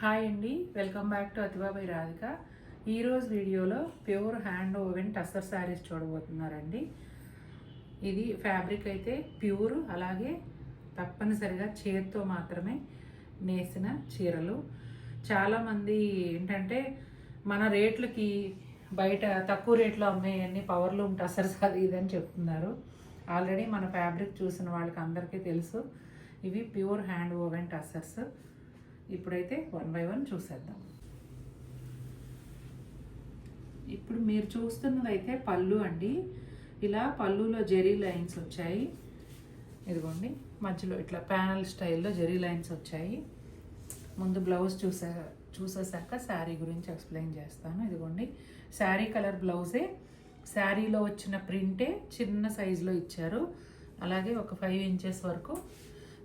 Hi అండి, welcome back to అతిబాబాయ్ రాధిక. ఈరోజు వీడియోలో pure hand woven tussar saris చూడబోతున్నారండి. ఇది ఫ్యాబ్రిక్ అయితే ప్యూర్, అలాగే తప్పనిసరిగా చేతితో మాత్రమే నేసిన చీరలు. చాలామంది ఏంటంటే మన రేట్లకి బయట తక్కువ రేట్లో అమ్మేయన్ని పవర్లూమ్ టస్సర్స్ అది ఇదని చెప్తున్నారు. ఆల్రెడీ మన ఫ్యాబ్రిక్ చూసిన వాళ్ళకి అందరికీ తెలుసు. ఇవి ప్యూర్ హ్యాండ్ ఓవెన్ టస్సర్స్. ఇప్పుడైతే వన్ బై వన్ చూసేద్దాం. ఇప్పుడు మీరు చూస్తున్నది అయితే పళ్ళు అండి. ఇలా పళ్ళులో జెరీ లైన్స్ వచ్చాయి. ఇదిగోండి, మధ్యలో ఇట్లా ప్యానల్ స్టైల్లో జెరీ లైన్స్ వచ్చాయి. ముందు బ్లౌజ్ చూసేసాక శారీ గురించి ఎక్స్ప్లెయిన్ చేస్తాను. ఇదిగోండి, శారీ కలర్ బ్లౌజే, శారీలో వచ్చిన ప్రింటే చిన్న సైజులో ఇచ్చారు. అలాగే ఒక 5 ఇంచెస్ వరకు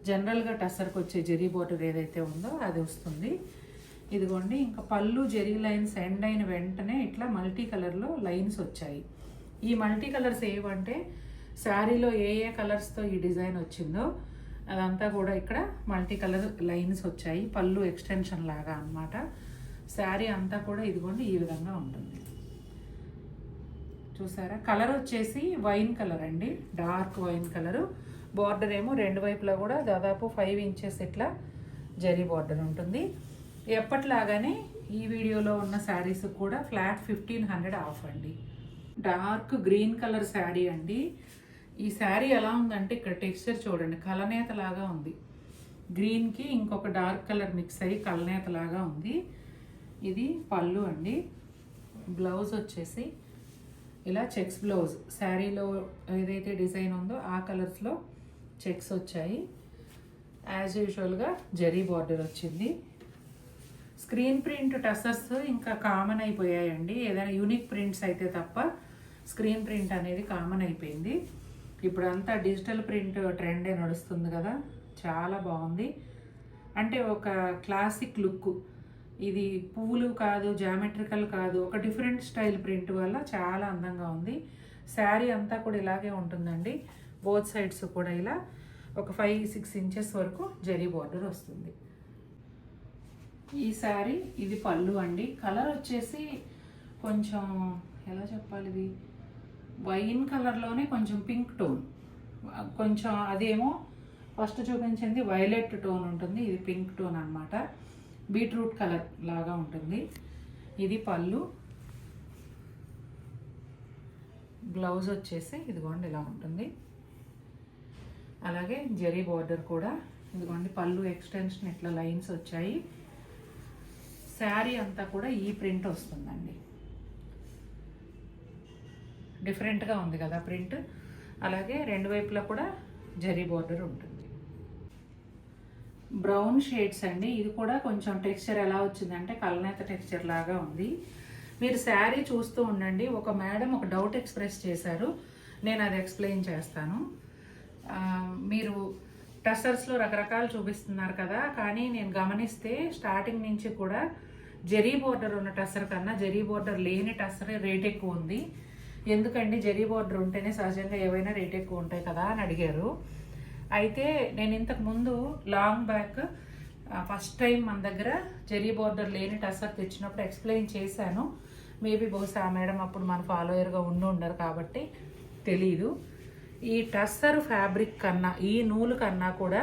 జనరల్గా టస్సర్కి వచ్చే జెరీ బోర్డర్ ఏదైతే ఉందో అది వస్తుంది. ఇదిగోండి, ఇంకా పళ్ళు జెరీ లైన్స్ ఎండ్ అయిన వెంటనే ఇట్లా మల్టీ కలర్లో లైన్స్ వచ్చాయి. ఈ మల్టీ కలర్స్ ఏవంటే శారీలో ఏ ఏ కలర్స్తో ఈ డిజైన్ వచ్చిందో అదంతా కూడా ఇక్కడ మల్టీ కలర్ లైన్స్ వచ్చాయి. పళ్ళు ఎక్స్టెన్షన్ లాగా అన్నమాట. శారీ అంతా కూడా ఇదిగోండి ఈ విధంగా ఉంటుంది. చూసారా, కలర్ వచ్చేసి వైన్ కలర్ అండి, డార్క్ వైన్ కలరు. బార్డర్ ఏమో రెండు వైపులా కూడా దాదాపు 5 ఇంచెస్ ఇట్లా జరీ బార్డర్ ఉంటుంది. ఎప్పట్లాగానే ఈ వీడియోలో ఉన్న శారీస్ కూడా ఫ్లాట్ 1500 ఆఫ్ అండి. డార్క్ గ్రీన్ కలర్ శారీ అండి. ఈ శారీ ఎలా ఉందంటే ఇక్కడ టెక్స్చర్ చూడండి, కలనేత లాగా ఉంది. గ్రీన్కి ఇంకొక డార్క్ కలర్ మిక్స్ అయ్యి కలనేత లాగా ఉంది. ఇది పళ్ళు అండి. బ్లౌజ్ వచ్చేసి ఇలా చెక్స్ బ్లౌజ్, శారీలో ఏదైతే డిజైన్ ఉందో ఆ కలర్స్లో చెక్స్ వచ్చాయి. యాజ్ యూజువల్గా జరీ బార్డర్ వచ్చింది. స్క్రీన్ ప్రింట్ టసర్స్ ఇంకా కామన్ అయిపోయాయండి. ఏదైనా యూనిక్ ప్రింట్స్ అయితే తప్ప స్క్రీన్ ప్రింట్ అనేది కామన్ అయిపోయింది. ఇప్పుడు అంతా డిజిటల్ ప్రింట్ ట్రెండే నడుస్తుంది కదా, చాలా బాగుంది. అంటే ఒక క్లాసిక్ లుక్. ఇది పువ్వులు కాదు, జామెట్రికల్ కాదు, ఒక డిఫరెంట్ స్టైల్ ప్రింట్ వల్ల చాలా అందంగా ఉంది. శారీ అంతా కూడా ఇలాగే ఉంటుందండి. బోత్ సైడ్స్ కూడా ఇలా ఒక 5-6 ఇంచెస్ వరకు జరీ బార్డర్ వస్తుంది. ఈ శారీ ఇది పళ్ళు అండి. కలర్ వచ్చేసి కొంచెం ఎలా చెప్పాలి, ఇది వైన్ కలర్లోనే కొంచెం పింక్ టోన్, కొంచెం అదేమో ఫస్ట్ చూపించింది వైలెట్ టోన్ ఉంటుంది, ఇది పింక్ టోన్ అన్నమాట. బీట్రూట్ కలర్ లాగా ఉంటుంది. ఇది పళ్ళు. బ్లౌజ్ వచ్చేసి ఇదిగోండి ఇలా ఉంటుంది. అలాగే జరీ బార్డర్ కూడా ఇదిగోండి, పళ్ళు ఎక్స్టెన్షన్ ఇట్లా లైన్స్ వచ్చాయి. శారీ అంతా కూడా ఈ ప్రింట్ వస్తుందండి. డిఫరెంట్గా ఉంది కదా ప్రింట్. అలాగే రెండు వైపులా కూడా జరీ బార్డర్ ఉంటుంది. బ్రౌన్ షేడ్స్ అండి. ఇది కూడా కొంచెం టెక్స్చర్ ఎలా వచ్చిందంటే కలనేత టెక్స్చర్ లాగా ఉంది. మీరు శారీ చూస్తూ ఉండండి. ఒక మేడం ఒక డౌట్ ఎక్స్ప్రెస్ చేశారు, నేను అది ఎక్స్ప్లెయిన్ చేస్తాను. మీరు టస్సర్స్లో రకరకాలు చూపిస్తున్నారు కదా, కానీ నేను గమనిస్తే స్టార్టింగ్ నుంచి కూడా జరీ బోర్డర్ ఉన్న టస్సర్ కన్నా జరీ బోర్డర్ లేని టస్సర్ రేట్ ఎక్కువ ఉంది. ఎందుకండి, జరీ బోర్డర్ ఉంటేనే సహజంగా ఏవైనా రేట్ ఎక్కువ ఉంటాయి కదా అని అడిగారు. అయితే నేను ఇంతకు ముందు లాంగ్ బ్యాక్ ఫస్ట్ టైం మన దగ్గర జరీ బోర్డర్ లేని టస్సర్ తెచ్చినప్పుడు ఎక్స్ప్లెయిన్ చేశాను. మేబీ బహుశా ఆ మేడం అప్పుడు మన ఫాలోయర్గా ఉండరు కాబట్టి తెలీదు. ఈ టస్సర్ ఫ్యాబ్రిక్ కన్నా, ఈ నూలు కన్నా కూడా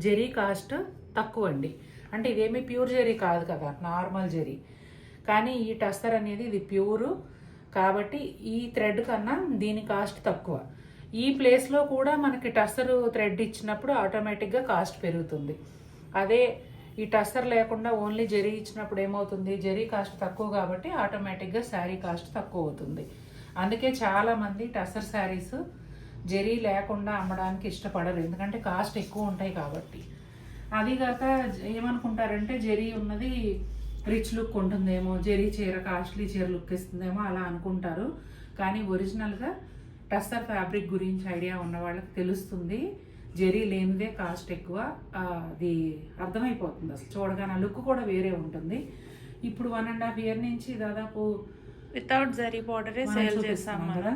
జరీ కాస్ట్ తక్కువ అండి. అంటే ఇదేమీ ప్యూర్ జరీ కాదు కదా, నార్మల్ జరీ. కానీ ఈ టస్సర్ అనేది ఇది ప్యూరు కాబట్టి ఈ థ్రెడ్ కన్నా దీని కాస్ట్ తక్కువ. ఈ ప్లేస్లో కూడా మనకి టస్సర్ థ్రెడ్ ఇచ్చినప్పుడు ఆటోమేటిక్గా కాస్ట్ పెరుగుతుంది. అదే ఈ టస్సర్ లేకుండా ఓన్లీ జరీ ఇచ్చినప్పుడు ఏమవుతుంది, జరీ కాస్ట్ తక్కువ కాబట్టి ఆటోమేటిక్గా శారీ కాస్ట్ తక్కువ అవుతుంది. అందుకే చాలామంది టస్సర్ శారీస్ జరీ లేకుండా అమ్మడానికి ఇష్టపడరు, ఎందుకంటే కాస్ట్ ఎక్కువ ఉంటాయి కాబట్టి. అదిగాక ఏమనుకుంటారంటే జరీ ఉన్నది రిచ్ లుక్ ఉంటుందేమో, జరీ చీర కాస్ట్లీ చీర లుక్ ఇస్తుందేమో అలా అనుకుంటారు. కానీ ఒరిజినల్గా టస్సర్ ఫ్యాబ్రిక్ గురించి ఐడియా ఉన్న వాళ్ళకి తెలుస్తుంది, జరీ లేనిదే కాస్ట్ ఎక్కువ. అది అర్థమైపోతుంది, అసలు చూడగానే లుక్ కూడా వేరే ఉంటుంది. ఇప్పుడు 1.5 year నుంచి దాదాపు వితౌట్ జరీ బార్డరే సేల్ చేస్తాం కదా.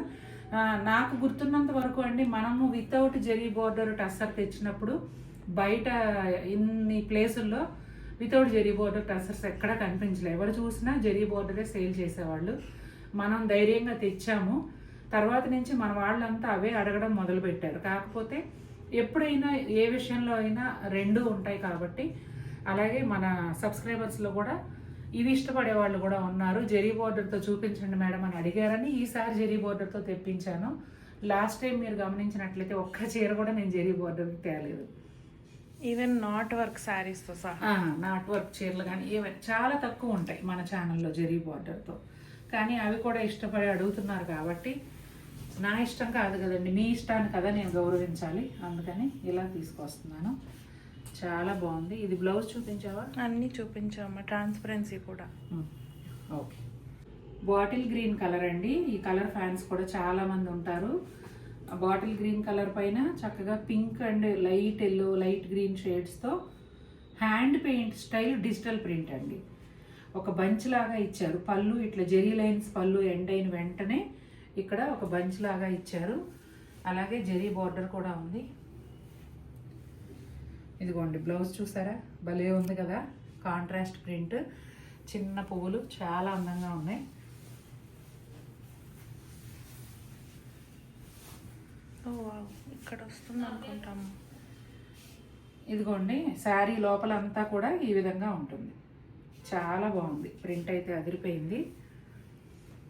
నాకు గుర్తున్నంత వరకు అండి, మనము వితౌట్ జరీ బార్డర్ టస్సర్ తెచ్చినప్పుడు బయట ఇన్ని ప్లేసుల్లో వితౌట్ జెరీ బోర్డర్ టసర్స్ ఎక్కడా కనిపించలేదు. ఎవరు చూసినా జెరీ బోర్డరే సేల్ చేసేవాళ్ళు. మనం ధైర్యంగా తెచ్చాము. తర్వాత నుంచి మన వాళ్ళంతా అవే అడగడం మొదలుపెట్టారు. కాకపోతే ఎప్పుడైనా ఏ విషయంలో అయినా రెండు ఉంటాయి కాబట్టి, అలాగే మన సబ్స్క్రైబర్స్లో కూడా ఇవి ఇష్టపడే వాళ్ళు కూడా ఉన్నారు. జెరీ బోర్డర్తో చూపించండి మేడం అని అడిగారని ఈసారి జెరీ బోర్డర్తో తెప్పించాను. లాస్ట్ టైం మీరు గమనించినట్లయితే ఒక్క చీర కూడా నేను జెరీ బోర్డర్ తేలేదు. ఈవెన్ నాట్ వర్క్ శారీస్తో సహా నాట్ వర్క్ చీరలు కానీ చాలా తక్కువ ఉంటాయి మన ఛానల్లో జెరీ బోర్డర్తో. కానీ అవి కూడా ఇష్టపడి అడుగుతున్నారు కాబట్టి నా ఇష్టం కాదు కదండి, మీ ఇష్టాన్ని కదా నేను గౌరవించాలి. అందుకని ఇలా తీసుకొస్తున్నాను. చాలా బాగుంది. ఇది బ్లౌజ్ చూపించావా? అన్నీ చూపించాము, ట్రాన్స్పరెన్సీ కూడా. ఓకే. బాటిల్ గ్రీన్ కలర్ అండి. ఈ కలర్ ఫ్యాన్స్ కూడా చాలా మంది ఉంటారు. బాటిల్ గ్రీన్ కలర్ పైన చక్కగా pink and light yellow, light green షేడ్స్తో hand paint style digital print అండి. ఒక బంచ్ లాగా ఇచ్చారు. పళ్ళు ఇట్లా జెరీ లైన్స్ పళ్ళు ఎండ్ అయిన వెంటనే ఇక్కడ ఒక బంచ్ లాగా ఇచ్చారు. అలాగే జెరీ బార్డర్ కూడా ఉంది. ఇదిగోండి బ్లౌజ్ చూసారా, భలే ఉంది కదా, కాంట్రాస్ట్ ప్రింట్, చిన్న పువ్వులు చాలా అందంగా ఉన్నాయి. ఇక్కడ వస్తుంది అనుకుంటాము. ఇదిగోండి శారీ లోపల అంతా కూడా ఈ విధంగా ఉంటుంది. చాలా బాగుంది. ప్రింట్ అయితే అదిరిపోయింది.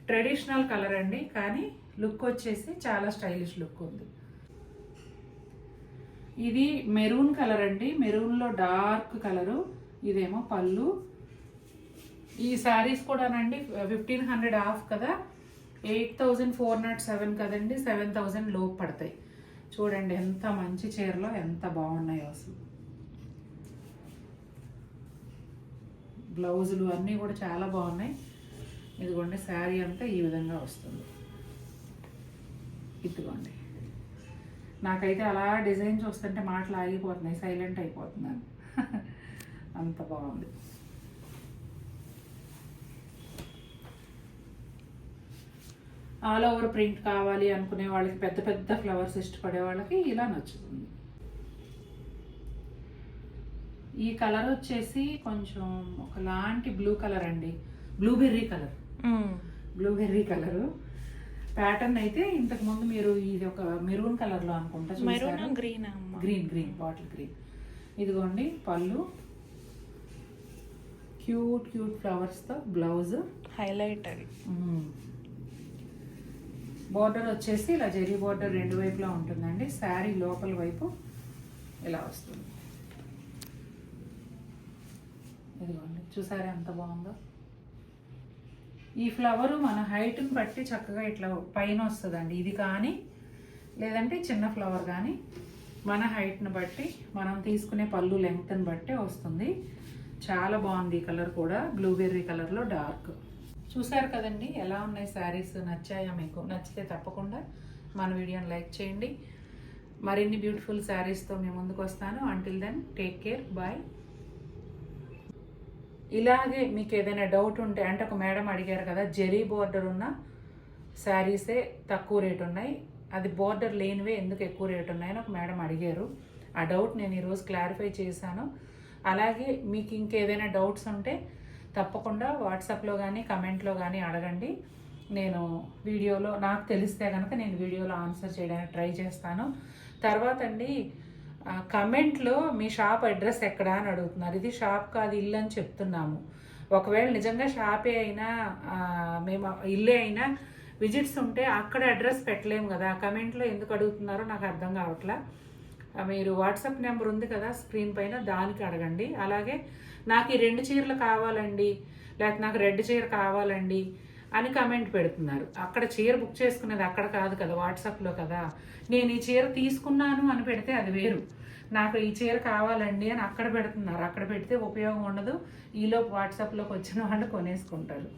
ట్రెడిషనల్ కలర్ అండి, కానీ లుక్ వచ్చేసి చాలా స్టైలిష్ లుక్ ఉంది. ఇది మెరూన్ కలర్ అండి. మెరూన్లో డార్క్ కలరు. ఇదేమో పళ్ళు. ఈ శారీస్ కూడానండి 1500 ఆఫ్ కదా, 8407 కదండి, 7000 లోపు పడతాయి. చూడండి ఎంత మంచి చీరలో ఎంత బాగున్నాయో అసలు. బ్లౌజులు అన్నీ కూడా చాలా బాగున్నాయి. ఇదిగోండి శారీ అంతా ఈ విధంగా వస్తుంది. ఇదిగోండి, నాకైతే అలా డిజైన్ చూస్తుంటే మాటలు ఆగిపోతున్నాయి, సైలెంట్ అయిపోతున్నాను. అంత బాగుంది. ఆల్ ఓవర్ ప్రింట్ కావాలి అనుకునే వాళ్ళకి, పెద్ద పెద్ద ఫ్లవర్స్ ఇష్టపడే వాళ్ళకి ఇలా నచ్చుతుంది. ఈ కలర్ వచ్చేసి కొంచెం ఒకలాంటి బ్లూ కలర్ అండి, blueberry colour. Blueberry colour pattern అయితే ఇంతకు ముందు మీరు ఇది ఒక మెరూన్ కలర్ లో అనుకుంటా చూసారా, గ్రీన్ గ్రీన్ బాటిల్ గ్రీన్. ఇదిగోండి పళ్ళు, క్యూట్ క్యూట్ ఫ్లవర్స్ తో బ్లౌజ్ హైలైట్. అది బోర్డర్ వచ్చేసి ఇలా జెరీ బోర్డర్ రెండు వైపులా ఉంటుందండి. శారీ లోపల వైపు ఇలా వస్తుంది. ఇదిగోండి చూసారా ఎంత బాగుందో. ఈ ఫ్లవరు మన హైట్ని బట్టి చక్కగా ఇట్లా పైన వస్తుందండి. ఇది కానీ లేదంటే చిన్న ఫ్లవర్ కానీ మన హైట్ని బట్టి, మనం తీసుకునే పళ్ళు లెంగ్త్ని బట్టి వస్తుంది. చాలా బాగుంది. ఈ కలర్ కూడా బ్లూబెర్రీ కలర్లో డార్క్. చూసారు కదండి ఎలా ఉన్నాయి శారీస్. నచ్చాయా మీకు? నచ్చితే తప్పకుండా మన వీడియోని లైక్ చేయండి. మరిన్ని బ్యూటిఫుల్ శారీస్తో మేము ముందుకు వస్తాను. Until then take care, bye. ఇలాగే మీకు ఏదైనా డౌట్ ఉంటే, అంటే ఒక మేడం అడిగారు కదా, జెరీ బోర్డర్ ఉన్న శారీసే తక్కువ రేటు ఉన్నాయి, అది బోర్డర్ లేనివే ఎందుకు ఎక్కువ రేటు ఉన్నాయని ఒక మేడం అడిగారు. ఆ డౌట్ నేను ఈరోజు క్లారిఫై చేశాను. అలాగే మీకు ఇంకేదైనా డౌట్స్ ఉంటే తప్పకుండా వాట్సాప్లో కానీ కమెంట్లో కానీ అడగండి. నేను వీడియోలో నాకు తెలిస్తే కనుక నేను వీడియోలో ఆన్సర్ చేయడానికి ట్రై చేస్తాను. తర్వాత అండి కమెంట్లో మీ షాప్ అడ్రస్ ఎక్కడా అని అడుగుతున్నారు. ఇది షాప్ కాదు, ఇల్లు అని చెప్తున్నాము. ఒకవేళ నిజంగా షాపే అయినా మేము ఇల్లే అయినా విజిట్స్ ఉంటే అక్కడ అడ్రస్ పెట్టలేము కదా. కమెంట్లో ఎందుకు అడుగుతున్నారో నాకు అర్థం కావట్లా. మీరు వాట్సాప్ నెంబర్ ఉంది కదా స్క్రీన్ పైన, దానికి అడగండి. అలాగే నాకు ఈ 2 చీరలు కావాలండి, లేకపోతే నాకు రెడ్ చీర కావాలండి అని కమెంట్ పెడుతున్నారు. అక్కడ చీర బుక్ చేసుకునేది అక్కడ కాదు కదా, వాట్సాప్లో కదా. నేను ఈ చీర తీసుకున్నాను అని పెడితే అది వేరు, నాకు ఈ చీర కావాలండి అని అక్కడ పెడుతున్నారు. అక్కడ పెడితే ఉపయోగం ఉండదు. ఈలోపు వాట్సాప్లోకి వచ్చిన వాళ్ళు కొనేసుకుంటారు.